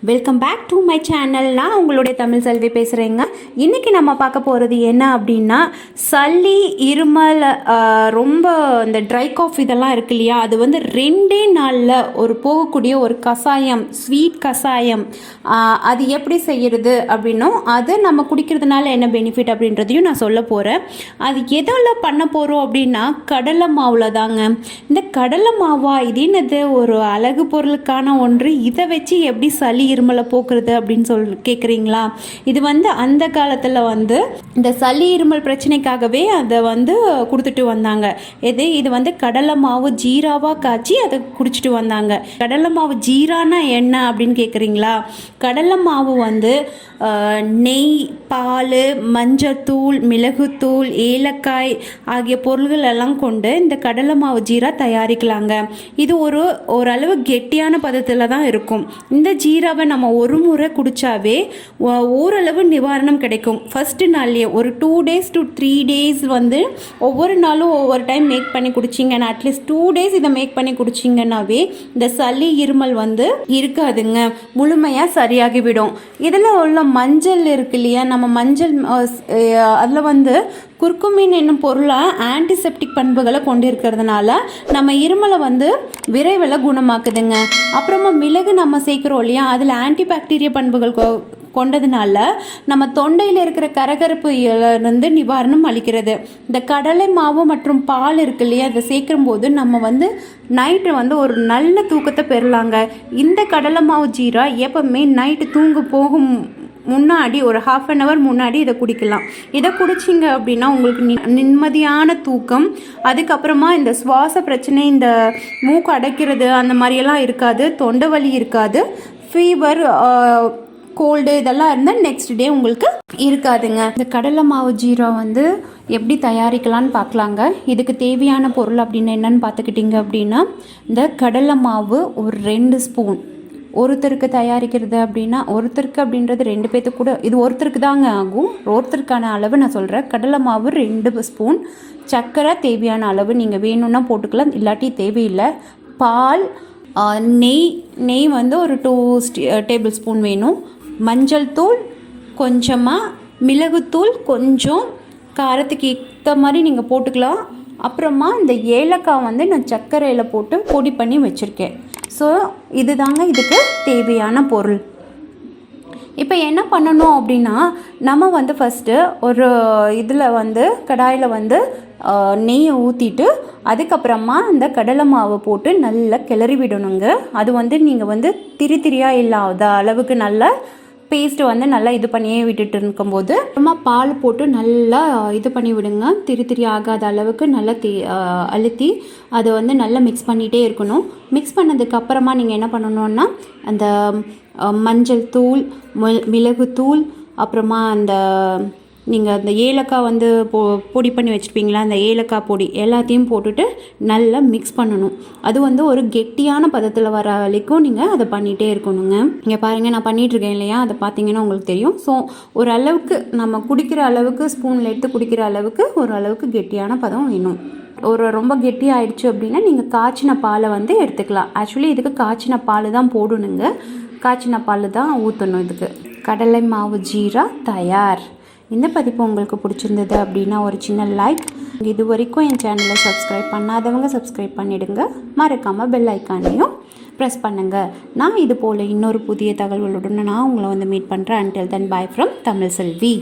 Welcome back to my channel. நான் உங்களுடைய தமிழ்செல்வி பேசுகிறேங்க. இன்றைக்கி நம்ம பார்க்க போகிறது என்ன அப்படின்னா, சளி, இருமல், ரொம்ப இந்த ட்ரை காஃப் இதெல்லாம் இருக்கு இல்லையா, அது வந்து 2 நாளில் போகக்கூடிய ஒரு கஷாயம், ஸ்வீட் கஷாயம். அது எப்படி செய்கிறது அப்படின்னும், அது நம்ம குடிக்கிறதுனால என்ன பெனிஃபிட் அப்படின்றதையும் நான் சொல்ல போகிறேன். அது எதில் பண்ண போகிறோம் அப்படின்னா, கடலை மாவில் தாங்க. இந்த கடலை மாவா இது என்னது, ஒரு அழகு பொருளுக்கான ஒன்று, இதை வச்சு எப்படி சளி இருமலை போக்குறது அப்படின்னு கேட்குறீங்களா? இது வந்து அந்த காலத்தில் வந்து இந்த சளி இருமல் பிரச்சனைக்காகவே அதை வந்து கொடுத்துட்டு வந்தாங்க. இது வந்து கடலை மாவு ஜீராவாக காய்ச்சி அதை குடிச்சிட்டு வந்தாங்க. கடலை மாவு ஜீரானா என்ன அப்படின்னு கேட்குறீங்களா? கடலை மாவு வந்து நெய், பால், மஞ்சத்தூள், மிளகுத்தூள், ஏலக்காய் ஆகிய பொருள்கள் எல்லாம் கொண்டு இந்த கடலை மாவு ஜீரா தயாரிக்கலாங்க. இது ஓரளவு கெட்டியான பதத்தில் தான் இருக்கும். இந்த ஜீராவை நம்ம ஒரு முறை குடித்தாவே ஓரளவு நிவாரணம் கிடைக்கும். ஃபஸ்ட்டு நாள்லேயே ஒரு 2 days to 3 days வந்து ஒவ்வொரு நாளும் ஒவ்வொரு டைம் மேக் பண்ணி குடிச்சிங்கன்னா, அட்லீஸ்ட் 2 days இதை மேக் பண்ணி குடிச்சிங்கன்னாவே இந்த சளி இருமல் வந்து இருக்காதுங்க, முழுமையாக சரியாகிவிடும். இதில் உள்ள மஞ்சள் இருக்கு இல்லையா, நம்ம மஞ்சள் அதில் வந்து குர்குமின் என்னும் பொருளை ஆன்டிசெப்டிக் பண்புகளை கொண்டு இருக்கிறதுனால நம்ம இருமலை வந்து விரைவில் குணமாக்குதுங்க. அப்புறமா மிளகு நம்ம சேர்க்குறோம் இல்லையா, அதில் ஆன்டிபாக்டீரியா பண்புகள் கொண்டதுனால நம்ம தொண்டையில் இருக்கிற கரகரப்பு இருந்து நிவாரணம் அளிக்கிறது. இந்த கடலை மாவு மற்றும் பால் இருக்கு இல்லையா, அதை சேர்க்கும் போது நம்ம வந்து நைட்டு வந்து ஒரு நல்ல தூக்கத்தை பெறலாங்க. இந்த கடலை மாவு ஜீரா எப்பவுமே நைட்டு தூங்க போகும் முன்னாடி ஒரு 1/2 an hour முன்னாடி இதை குடிக்கலாம். இதை குடிச்சிங்க அப்படின்னா உங்களுக்கு நிம்மதியான தூக்கம், அதுக்கப்புறமா இந்த சுவாச பிரச்சனை, இந்த மூக்கு அடைக்கிறது அந்த மாதிரியெல்லாம் இருக்காது, தொண்டை வலி இருக்காது, ஃபீவர், கோல்டு இதெல்லாம் இருந்தால் நெக்ஸ்ட் டே உங்களுக்கு இருக்காதுங்க. இந்த கடலை மாவு ஜீரா வந்து எப்படி தயாரிக்கலான்னு பார்க்கலாங்க. இதுக்கு தேவையான பொருள் அப்படின்னு என்னன்னு பார்த்துக்கிட்டிங்க அப்படின்னா, இந்த கடலை மாவு ஒரு 2 ஸ்பூன். ஒருத்தருக்கு தயாரிக்கிறது அப்படின்னா, ஒருத்தருக்கு அப்படின்றது 2 பேர்த்துக்கு கூட, இது ஒருத்தருக்கு தாங்க ஆகும். ஒருத்தருக்கான அளவு நான் சொல்கிறேன். கடலை மாவு 2 ஸ்பூன், சர்க்கரை தேவையான அளவு நீங்கள் வேணும்னா போட்டுக்கலாம், இல்லாட்டி தேவையில்லை. பால், நெய் வந்து ஒரு 2 டேபிள் ஸ்பூன் வேணும். மஞ்சள் தூள் கொஞ்சமாக, மிளகுத்தூள் கொஞ்சம், காரத்துக்கு ஏற்ற மாதிரி நீங்கள் போட்டுக்கலாம். அப்புறமா இந்த ஏலக்காய் வந்து நான் சர்க்கரையில் போட்டு பொடி பண்ணி வச்சுருக்கேன். ஸோ இது தாங்க இதுக்கு தேவையான பொருள். இப்போ என்ன பண்ணணும் அப்படின்னா, நம்ம வந்து ஃபஸ்ட்டு ஒரு இதில் வந்து கடாயில் வந்து நெய்யை ஊற்றிட்டு அதுக்கப்புறமா இந்த கடலை மாவை போட்டு நல்லா கிளறி விடணுங்க. அது வந்து நீங்கள் வந்து திரியாக இல்லாத அளவுக்கு நல்லா பேஸ்ட்டு வந்து நல்லா இது பண்ணியே விட்டுட்டு இருக்கும்போது அப்புறமா பால் போட்டு நல்லா இது பண்ணி விடுங்க. திரி ஆகாத அளவுக்கு நல்லா அழுத்தி அதை வந்து நல்லா மிக்ஸ் பண்ணிகிட்டே இருக்கணும். மிக்ஸ் பண்ணதுக்கப்புறமா நீங்கள் என்ன பண்ணணுன்னா, அந்த மஞ்சள் தூள், மிளகுத்தூள், அப்புறமா அந்த நீங்கள் அந்த ஏலக்காய் வந்து பொடி பண்ணி வச்சுருப்பீங்களா, அந்த ஏலக்காய் பொடி எல்லாத்தையும் போட்டுட்டு நல்லா மிக்ஸ் பண்ணணும். அது வந்து ஒரு கெட்டியான பதத்தில் வர வரைக்கும் நீங்கள் அதை பண்ணிகிட்டே இருக்கணுங்க. இங்கே பாருங்கள், நான் பண்ணிகிட்ருக்கேன் இல்லையா, அதை பார்த்தீங்கன்னா உங்களுக்கு தெரியும். ஸோ ஓரளவுக்கு நம்ம குடிக்கிற அளவுக்கு, ஸ்பூனில் எடுத்து குடிக்கிற அளவுக்கு ஓரளவுக்கு கெட்டியான பதம் வேணும். ரொம்ப கெட்டி ஆயிடுச்சு அப்படின்னா நீங்கள் காய்ச்சின பாலை வந்து எடுத்துக்கலாம். ஆக்சுவலி இதுக்கு காய்ச்சின பால் தான் போடணுங்க, காய்ச்சின பால் தான் ஊற்றணும். இதுக்கு கடலை மாவு ஜீரா தயார். இந்த பதிப்பு உங்களுக்கு பிடிச்சிருந்தது அப்படின்னா ஒரு சின்ன லைக். இது வரைக்கும் என் சேனலை சப்ஸ்கிரைப் பண்ணாதவங்க சப்ஸ்கிரைப் பண்ணிவிடுங்க. மறக்காமல் பெல் ஐக்கானையும் ப்ரெஸ் பண்ணுங்கள். நான் இது போல் இன்னொரு புதிய தகவல்களுடன் நான் உங்களை வந்து மீட் பண்ணுறேன். Until then, bye from Tamilselvi.